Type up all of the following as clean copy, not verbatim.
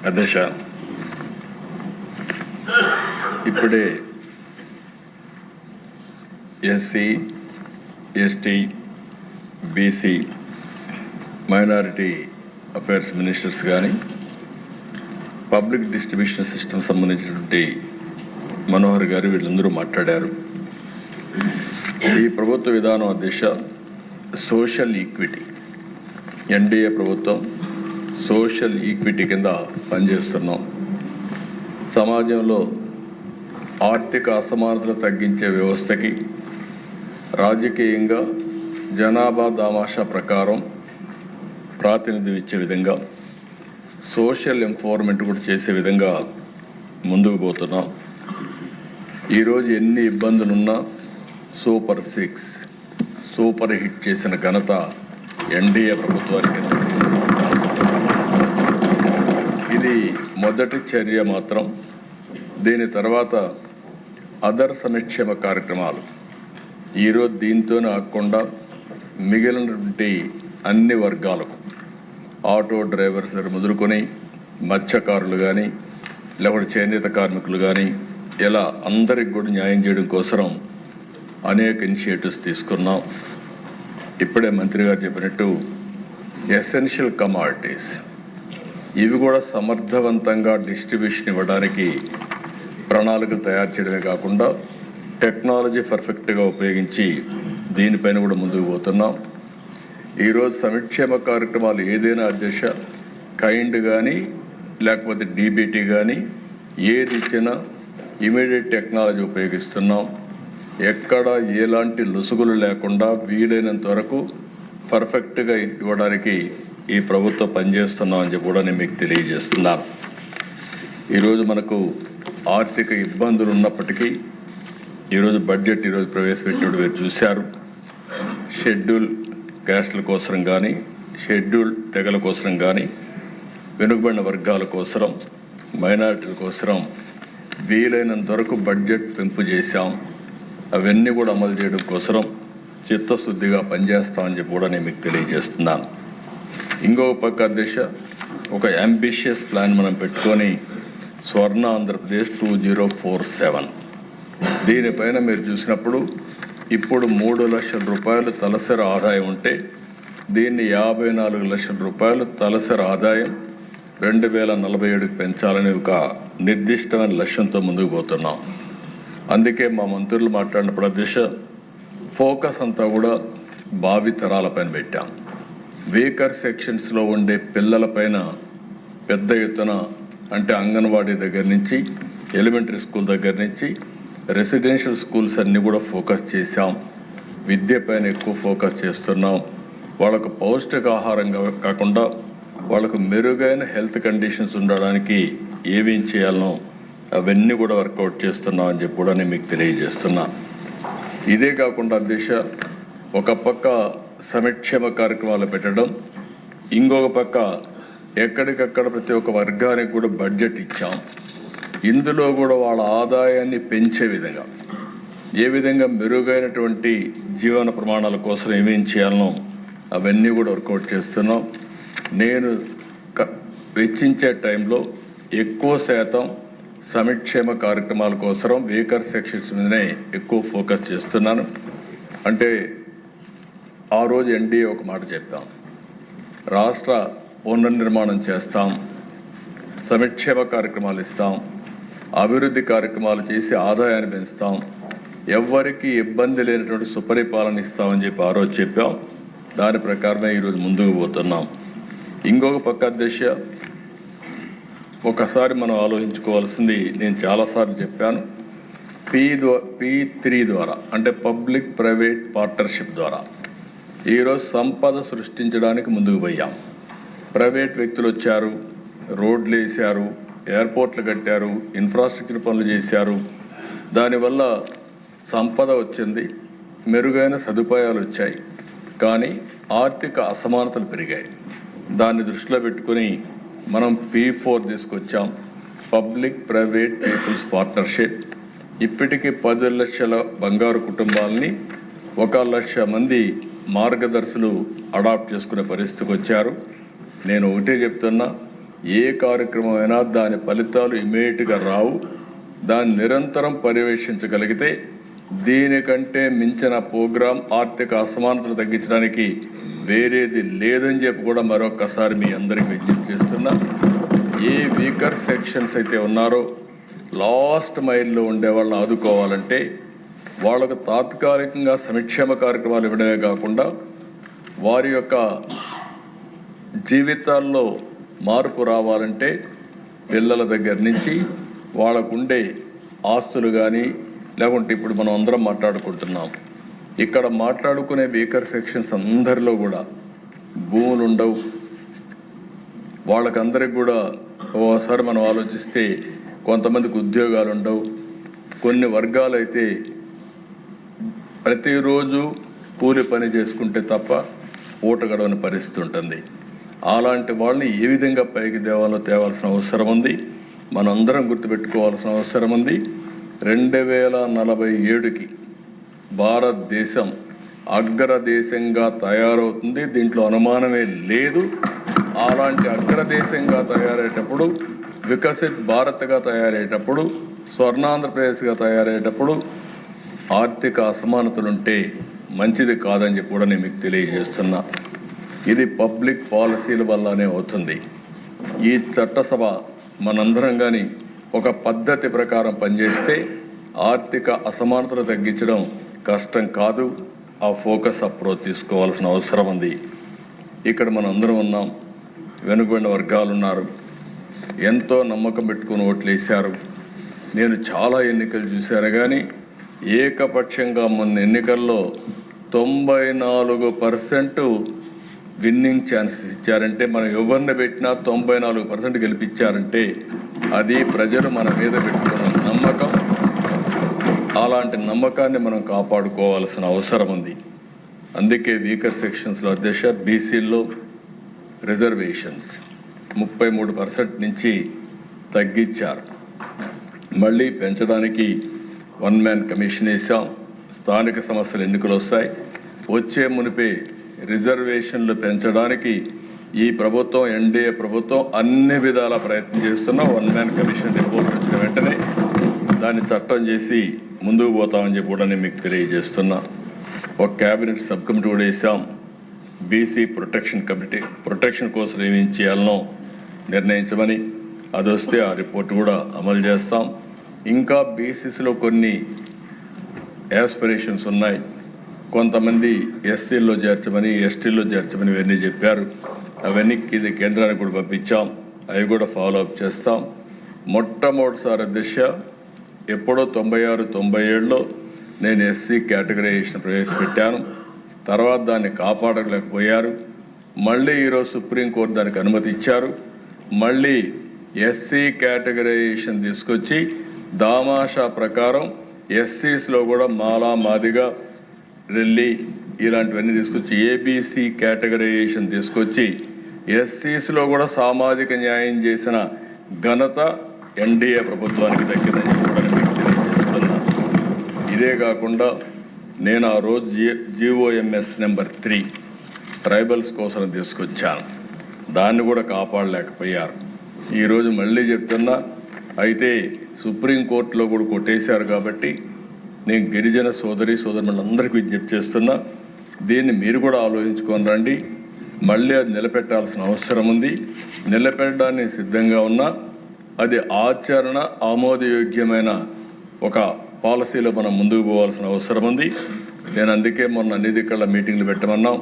అధ్యక్ష, ఇప్పుడే SC, ST, BC, minority affairs ministers కానీ పబ్లిక్ డిస్ట్రిబ్యూషన్ సిస్టమ్ సంబంధించినటువంటి మనోహర్ గారు వీళ్ళందరూ మాట్లాడారు. ఈ ప్రభుత్వ విధానం అధ్యక్ష సోషల్ ఈక్విటీ, ఎన్డీఏ ప్రభుత్వం సోషల్ ఈక్విటీ కింద పనిచేస్తున్నాం. సమాజంలో ఆర్థిక అసమానతలు తగ్గించే వ్యవస్థకి రాజకీయంగా జనాభా దామాషా ప్రకారం ప్రాతినిధ్యం ఇచ్చే విధంగా సోషల్ ఎంపవర్మెంట్ కూడా చేసే విధంగా ముందుకు పోతున్నాం. ఈరోజు ఎన్ని ఇబ్బందులున్నా సూపర్ 6 సూపర్ హిట్ చేసిన ఘనత ఎన్డీఏ ప్రభుత్వానికి. ఇది మొదటి చర్య మాత్రం. దీని తర్వాత అదర్ సంక్షేమ కార్యక్రమాలు ఈరోజు దీంతోనే ఆగకుండా మిగిలినటువంటి అన్ని వర్గాలకు, ఆటో డ్రైవర్స్ మొదలుకొని మత్స్యకారులు కానీ లేకపోతే చేనేత కార్మికులు కానీ ఇలా అందరికి కూడా న్యాయం చేయడం కోసం అనేక ఇనిషియేటివ్స్ తీసుకున్నాం. ఇప్పుడే మంత్రి గారు చెప్పినట్టు ఎసెన్షియల్ కమాడిటీస్ ఇవి కూడా సమర్థవంతంగా డిస్ట్రిబ్యూషన్ ఇవ్వడానికి ప్రణాళికలు తయారు చేయడమే కాకుండా టెక్నాలజీ పర్ఫెక్ట్గా ఉపయోగించి దీనిపైన కూడా ముందుకు పోతున్నాం. ఈరోజు సంక్షేమ కార్యక్రమాలు ఏదైనా అధ్యక్ష కైండ్ కానీ లేకపోతే డీబీటీ కానీ ఏది ఇచ్చినా ఇమీడియట్ టెక్నాలజీ ఉపయోగిస్తున్నాం. ఎక్కడ ఎలాంటి లొసుగులు లేకుండా వీలైనంత వరకు పర్ఫెక్ట్గా ఇవ్వడానికి ఈ ప్రభుత్వం పనిచేస్తున్నాం అని చెప్పి కూడా నేను మీకు తెలియజేస్తున్నాను. ఈరోజు మనకు ఆర్థిక ఇబ్బందులు ఉన్నప్పటికీ ఈరోజు బడ్జెట్ ఈరోజు ప్రవేశపెట్టినప్పుడు మీరు చూశారు. షెడ్యూల్ క్యాస్ట్ల కోసం కానీ షెడ్యూల్ తెగల కోసం కానీ వెనుకబడిన వర్గాల కోసం మైనారిటీల కోసం వీలైనంత వరకు బడ్జెట్ పెంపు చేశాం. అవన్నీ కూడా అమలు చేయడం కోసం చిత్తశుద్ధిగా పనిచేస్తామని చెప్పి కూడా నేను మీకు తెలియజేస్తున్నాను. ఇంకొక పక్క అధ్యక్ష ఒక అంబిషియస్ ప్లాన్ మనం పెట్టుకొని స్వర్ణ ఆంధ్రప్రదేశ్ 2047 దీనిపైన మీరు చూసినప్పుడు ఇప్పుడు 3 లక్షల రూపాయలు తలసరి ఆదాయం ఉంటే దీన్ని 54 లక్షల రూపాయలు తలసరి ఆదాయం 2047కి పెంచాలని ఒక నిర్దిష్టమైన లక్ష్యంతో ముందుకు పోతున్నాం. అందుకే మా మంత్రులు మాట్లాడినప్పుడు అధ్యక్ష ఫోకస్ అంతా కూడా భావి తరాలపైన పెట్టాం. వీకర్ సెక్షన్స్లో ఉండే పిల్లలపైన పెద్ద ఎత్తున అంటే అంగన్వాడీ దగ్గర నుంచి ఎలిమెంటరీ స్కూల్ దగ్గర నుంచి రెసిడెన్షియల్ స్కూల్స్ అన్నీ కూడా ఫోకస్ చేశాం. విద్య పైన ఎక్కువ ఫోకస్ చేస్తున్నాం. వాళ్ళకు పౌష్టికాహారంగా కాకుండా వాళ్ళకు మెరుగైన హెల్త్ కండిషన్స్ ఉండడానికి ఏమేం చేయాలనో అవన్నీ కూడా వర్కౌట్ చేస్తున్నాం అని చెప్పి కూడా నేను మీకు తెలియజేస్తున్నా. ఇదే కాకుండా అధ్యక్ష ఒక పక్క సంక్షేమ కార్యక్రమాలు పెట్టడం, ఇంకొక పక్క ఎక్కడికక్కడ ప్రతి ఒక్క వర్గానికి కూడా బడ్జెట్ ఇచ్చాం. ఇందులో కూడా వాళ్ళ ఆదాయాన్ని పెంచే విధంగా ఏ విధంగా మెరుగైనటువంటి జీవన ప్రమాణాల కోసం ఏమేం చేయాలనో అవన్నీ కూడా వర్కౌట్ చేస్తున్నాం. నేను వెచ్చించే టైంలో ఎక్కువ శాతం సంక్షేమ కార్యక్రమాల కోసం వీకర్ సెక్షన్స్ మీదనే ఎక్కువ ఫోకస్ చేస్తున్నాను. అంటే ఆ రోజు ఎన్డీఏ ఒక మాట చెప్పాం, రాష్ట్ర పునర్నిర్మాణం చేస్తాం, సంక్షేమ కార్యక్రమాలు ఇస్తాం, అభివృద్ధి కార్యక్రమాలు చేసి ఆదాయాన్ని పెంచుతాం, ఎవ్వరికి ఇబ్బంది లేనటువంటి సుపరిపాలన ఇస్తామని చెప్పి ఆ రోజు చెప్పాం. దాని ప్రకారమే ఈరోజు ముందుకు పోతున్నాం. ఇంకొక పక్క అధ్యక్ష ఒకసారి మనం ఆలోచించుకోవాల్సింది, నేను చాలాసార్లు చెప్పాను, P3 ద్వారా అంటే పబ్లిక్ ప్రైవేట్ పార్ట్నర్షిప్ ద్వారా ఈరోజు సంపద సృష్టించడానికి ముందుకు పోయాం. ప్రైవేట్ వ్యక్తులు వచ్చారు, రోడ్లు వేశారు, ఎయిర్పోర్ట్లు కట్టారు, ఇన్ఫ్రాస్ట్రక్చర్ పనులు చేశారు. దానివల్ల సంపద వచ్చింది, మెరుగైన సదుపాయాలు వచ్చాయి. కానీ ఆర్థిక అసమానతలు పెరిగాయి. దాన్ని దృష్టిలో పెట్టుకుని మనం P4 తీసుకొచ్చాం, పబ్లిక్ ప్రైవేట్ పీపుల్స్ పార్ట్నర్షిప్. ఇప్పటికీ 10 లక్షల బంగారు కుటుంబాలని 1 లక్ష మంది మార్గదర్శులు అడాప్ట్ చేసుకునే పరిస్థితికి వచ్చారు. నేను ఒకటే చెప్తున్నా, ఏ కార్యక్రమం అయినా దాని ఫలితాలు ఇమీడియట్గా రావు. దాన్ని నిరంతరం పర్యవేక్షించగలిగితే దీనికంటే మించిన ప్రోగ్రాం ఆర్థిక అసమానతలు తగ్గించడానికి వేరేది లేదని చెప్పి కూడా మరొకసారి మీ అందరికీ విజ్ఞప్తి చేస్తున్నా. ఏ వీకర్ సెక్షన్స్ అయితే ఉన్నారో లాస్ట్ మైల్లో ఉండే వాళ్ళని ఆదుకోవాలంటే వాళ్ళకు తాత్కాలికంగా సంక్షేమ కార్యక్రమాలు ఇవ్వడమే కాకుండా వారి యొక్క జీవితాల్లో మార్పు రావాలంటే పిల్లల దగ్గర నుంచి వాళ్ళకుండే ఆస్తులు కానీ లేకుంటే ఇప్పుడు మనం అందరం మాట్లాడుకుంటున్నాం, ఇక్కడ మాట్లాడుకునే వీకర్ సెక్షన్స్ అందరిలో కూడా భూములు ఉండవు. వాళ్ళకందరికి కూడా ఓసారి మనం ఆలోచిస్తే కొంతమందికి ఉద్యోగాలు ఉండవు. కొన్ని వర్గాలు అయితే ప్రతిరోజు కూలి పని చేసుకుంటే తప్ప పూట గడవని పరిస్థితి ఉంటుంది. అలాంటి వాళ్ళని ఏ విధంగా పైకి తేవాల్సిన అవసరం ఉంది. మనందరం గుర్తుపెట్టుకోవాల్సిన అవసరం ఉంది. 2047కి భారతదేశం అగ్రదేశంగా తయారవుతుంది, దీంట్లో అనుమానమే లేదు. అలాంటి అగ్రదేశంగా తయారయ్యేటప్పుడు, వికసిత్ భారత్గా తయారయ్యేటప్పుడు, స్వర్ణాంధ్రప్రదేశ్గా తయారయ్యేటప్పుడు ఆర్థిక అసమానతలుంటే మంచిది కాదని చెప్పి కూడా నేను మీకు తెలియజేస్తున్నా. ఇది పబ్లిక్ పాలసీల వల్లనే అవుతుంది. ఈ చట్టసభ మనందరం కానీ ఒక పద్ధతి ప్రకారం పనిచేస్తే ఆర్థిక అసమానతలు తగ్గించడం కష్టం కాదు. ఆ ఫోకస్ అప్రోచ్ తీసుకోవాల్సిన అవసరం ఉంది. ఇక్కడ మనందరం ఉన్నాం, వెనుకబడిన వర్గాలు ఉన్నారు, ఎంతో నమ్మకం పెట్టుకుని ఓట్లు వేశారు. నేను చాలా ఎన్నికలు చూశాను కానీ ఏకపక్షంగా మొన్న ఎన్నికల్లో 94% విన్నింగ్ ఛాన్సెస్ ఇచ్చారంటే, మనం ఎవరిని పెట్టినా 94% గెలిపించారంటే అది ప్రజలు మన మీద పెట్టుకున్న నమ్మకం. అలాంటి నమ్మకాన్ని మనం కాపాడుకోవాల్సిన అవసరం ఉంది. అందుకే వీకర్ సెక్షన్స్లో అధ్యక్ష బీసీల్లో రిజర్వేషన్స్ 33% నుంచి తగ్గించారు. మళ్ళీ పెంచడానికి 1 మ్యాన్ కమిషన్ వేసాం. స్థానిక సమస్యలు ఎన్నికలు వస్తాయి, వచ్చే మునిపే రిజర్వేషన్లు పెంచడానికి ఈ ప్రభుత్వం, ఎన్డీఏ ప్రభుత్వం అన్ని విధాల ప్రయత్నం చేస్తున్నా. 1 మ్యాన్ కమిషన్ రిపోర్ట్ వచ్చిన వెంటనే దాన్ని చట్టం చేసి ముందుకు పోతామని చెప్పి కూడా నేను మీకు తెలియజేస్తున్నా. ఒక క్యాబినెట్ సబ్ కమిటీ కూడా వేసాం. బీసీ ప్రొటెక్షన్ కోసం ఏమి చేయాలనో నిర్ణయించమని, అది వస్తే ఆ రిపోర్ట్ కూడా అమలు చేస్తాం. ఇంకా బీసీసీలో కొన్ని యాస్పిరేషన్స్ ఉన్నాయి. కొంతమంది ఎస్సీల్లో చేర్చమని, ఎస్టీల్లో చేర్చమని ఇవన్నీ చెప్పారు. అవన్నీ కేంద్రానికి కూడా పంపించాం. అవి కూడా ఫాలో అప్ చేస్తాం. మొట్టమొదటిసారి దిశ ఎప్పుడో 96-97లో నేను ఎస్సీ కేటగరైజేషన్ ప్రవేశపెట్టాను. తర్వాత దాన్ని కాపాడలేకపోయారు. మళ్ళీ ఈరోజు సుప్రీంకోర్టు దానికి అనుమతి ఇచ్చారు. మళ్ళీ ఎస్సీ కేటగరైజేషన్ తీసుకొచ్చి దామాషా ప్రకారం ఎస్సీస్లో కూడా మాలా మాదిగా రెల్లి ఇలాంటివన్నీ తీసుకొచ్చి ఏబీసీ కేటగరైజేషన్ తీసుకొచ్చి ఎస్సీస్లో కూడా సామాజిక న్యాయం చేసిన ఘనత ఎన్డీఏ ప్రభుత్వానికి దక్కిందని కూడా మీకు తెలియజేస్తున్నా. ఇదే కాకుండా నేను ఆ రోజు GOMS నెంబర్ 3 ట్రైబల్స్ కోసం తీసుకొచ్చాను. దాన్ని కూడా కాపాడలేకపోయారు. ఈరోజు మళ్ళీ చెప్తున్నా, అయితే సుప్రీంకోర్టులో కూడా కొట్టేశారు. కాబట్టి నేను గిరిజన సోదరులందరికీ విజ్ఞప్తి చేస్తున్నా, దీన్ని మీరు కూడా ఆలోచించుకొని రండి. మళ్ళీ అది నిలబెట్టాల్సిన అవసరం ఉంది. నిలబెట్టడానికి సిద్ధంగా ఉన్నా అది ఆచరణ ఆమోదయోగ్యమైన ఒక పాలసీలో మనం ముందుకు పోవాల్సిన అవసరం ఉంది. నేను అందుకే మొన్న అన్ని దిక్కల మీటింగ్లు పెట్టమన్నాం.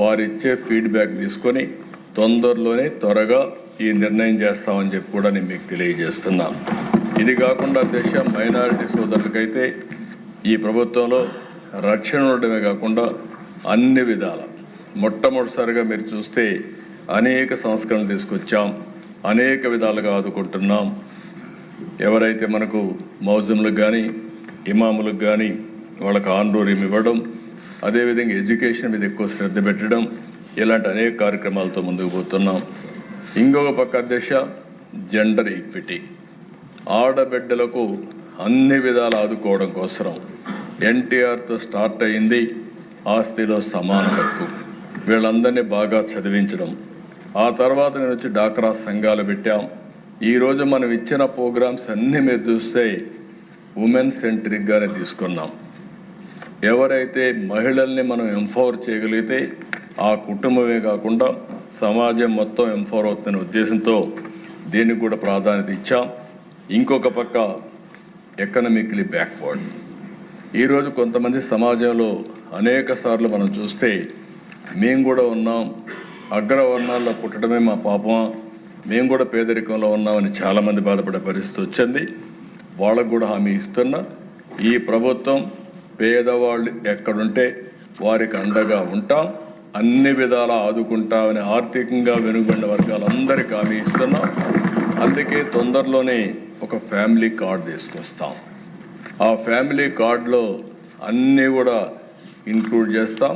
వారిచ్చే ఫీడ్బ్యాక్ తీసుకొని తొందరలోనే త్వరగా ఈ నిర్ణయం చేస్తామని చెప్పి కూడా నేను మీకు తెలియజేస్తున్నాను. ఇది కాకుండా దేశ మైనారిటీ సోదరులకైతే ఈ ప్రభుత్వంలో రక్షణ ఉండడమే కాకుండా అన్ని విధాల మొట్టమొదటిసారిగా మీరు చూస్తే అనేక సంస్కరణలు తీసుకొచ్చాం, అనేక విధాలుగా ఆదుకుంటున్నాం. ఎవరైతే మనకు మౌజంలకు కానీ ఇమాములకు కానీ వాళ్ళకి ఆన్రోరియం ఇవ్వడం, అదేవిధంగా ఎడ్యుకేషన్ మీద ఎక్కువ శ్రద్ధ పెట్టడం, ఇలాంటి అనేక కార్యక్రమాలతో ముందుకు పోతున్నాం. ఇంకొక పక్క దిశ జెండర్ ఈక్విటీ, ఆడబిడ్డలకు అన్ని విధాలు ఆదుకోవడం కోసం ఎన్టీఆర్తో స్టార్ట్ అయింది ఆస్తిలో సమాన హక్కు. వీళ్ళందరినీ బాగా చదివించడం, ఆ తర్వాత నేను వచ్చి డాక్రా సంఘాలు పెట్టాం. ఈరోజు మనం ఇచ్చిన ప్రోగ్రామ్స్ అన్నీ మీరు చూస్తే ఉమెన్ సెంట్రిక్గానే తీసుకున్నాం. ఎవరైతే మహిళల్ని మనం ఎంపవర్ చేయగలిగితే ఆ కుటుంబమే కాకుండా సమాజం మొత్తం ఎంపవర్ అవుతున్న ఉద్దేశంతో దీనికి కూడా ప్రాధాన్యత ఇచ్చాం. ఇంకొక పక్క ఎకనామికలీ బ్యాక్వర్డ్. ఈరోజు కొంతమంది సమాజంలో అనేక సార్లు మనం చూస్తే మేము కూడా ఉన్నాం, అగ్రవర్ణాల్లో పుట్టడమే మా పాపమా, మేము కూడా పేదరికంలో ఉన్నామని చాలామంది బాధపడే పరిస్థితి వచ్చింది. వాళ్ళకు కూడా హామీ ఇస్తున్నా, ఈ ప్రభుత్వం పేదవాళ్ళు ఎక్కడుంటే వారికి అండగా ఉంటాం, అన్ని విధాలా ఆదుకుంటామని ఆర్థికంగా వెనుకబడిన వర్గాలందరికీ హామీ ఇస్తున్నాం. అందుకే తొందరలోనే ఒక ఫ్యామిలీ కార్డు తీసుకొస్తాం. ఆ ఫ్యామిలీ కార్డులో అన్నీ కూడా ఇంక్లూడ్ చేస్తాం.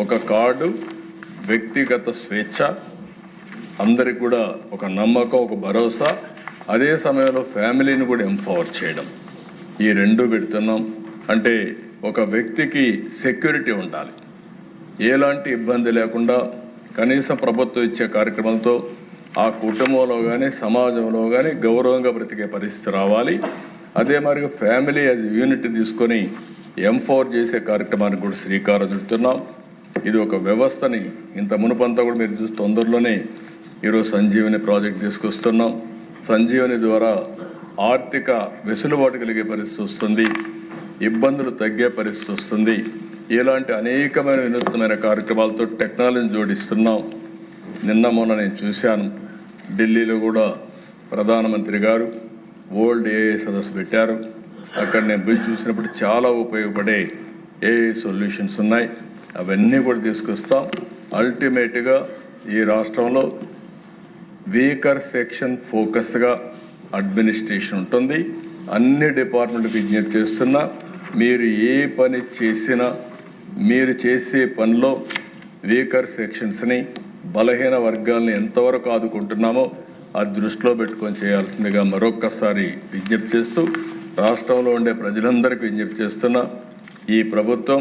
ఒక కార్డు, వ్యక్తిగత స్వేచ్ఛ, అందరికి కూడా ఒక నమ్మకం, ఒక భరోసా, అదే సమయంలో ఫ్యామిలీని కూడా ఎంపవర్ చేయడం. ఈ రెండు పెడుతున్నాం. అంటే ఒక వ్యక్తికి సెక్యూరిటీ ఉండాలి, ఎలాంటి ఇబ్బంది లేకుండా కనీసం ప్రభుత్వం ఇచ్చే కార్యక్రమాలతో ఆ కుటుంబంలో కానీ సమాజంలో కానీ గౌరవంగా బ్రతికే పరిస్థితి రావాలి. అదే మరి ఫ్యామిలీ అది యూనిట్ తీసుకొని ఎంపవర్ చేసే కార్యక్రమానికి కూడా శ్రీకారం చుడుతున్నాం. ఇది ఒక వ్యవస్థని ఇంత మునుపంతా కూడా మీరు చూసి తొందరలోనే ఈరోజు సంజీవని ప్రాజెక్ట్ తీసుకొస్తున్నాం. సంజీవని ద్వారా ఆర్థిక వెసులుబాటు కలిగే పరిస్థితి వస్తుంది, ఇబ్బందులు తగ్గే పరిస్థితి వస్తుంది. ఇలాంటి అనేకమైన వినూత్నమైన కార్యక్రమాలతో టెక్నాలజీని జోడిస్తున్నాం. నిన్న మొన్న నేను చూశాను, ఢిల్లీలో కూడా ప్రధానమంత్రి గారు వరల్డ్ ఏఐ సదస్సు పెట్టారు. అక్కడ నేను పోయి చూసినప్పుడు చాలా ఉపయోగపడే ఏఐ సొల్యూషన్స్ ఉన్నాయి. అవన్నీ కూడా తీసుకొస్తాం. అల్టిమేట్గా ఈ రాష్ట్రంలో వీకర్ సెక్షన్ ఫోకస్గా అడ్మినిస్ట్రేషన్ ఉంటుంది. అన్ని డిపార్ట్మెంట్కి విజ్ఞప్తి చేస్తున్నా, మీరు ఏ పని చేసినా మీరు చేసే పనిలో వీకర్ సెక్షన్స్ని, బలహీన వర్గాల్ని ఎంతవరకు ఆదుకుంటున్నామో అది దృష్టిలో పెట్టుకొని చేయాల్సిందిగా మరొక్కసారి విజ్ఞప్తి చేస్తూ రాష్ట్రంలో ఉండే ప్రజలందరికీ విజ్ఞప్తి చేస్తున్నా, ఈ ప్రభుత్వం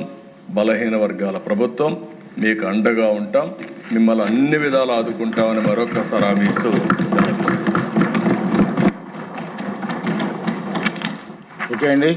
బలహీన వర్గాల ప్రభుత్వం, మీకు అండగా ఉంటాం, మిమ్మల్ని అన్ని విధాలు ఆదుకుంటామని మరొక్కసారి హామీ ఇస్తూ ఓకే అండి.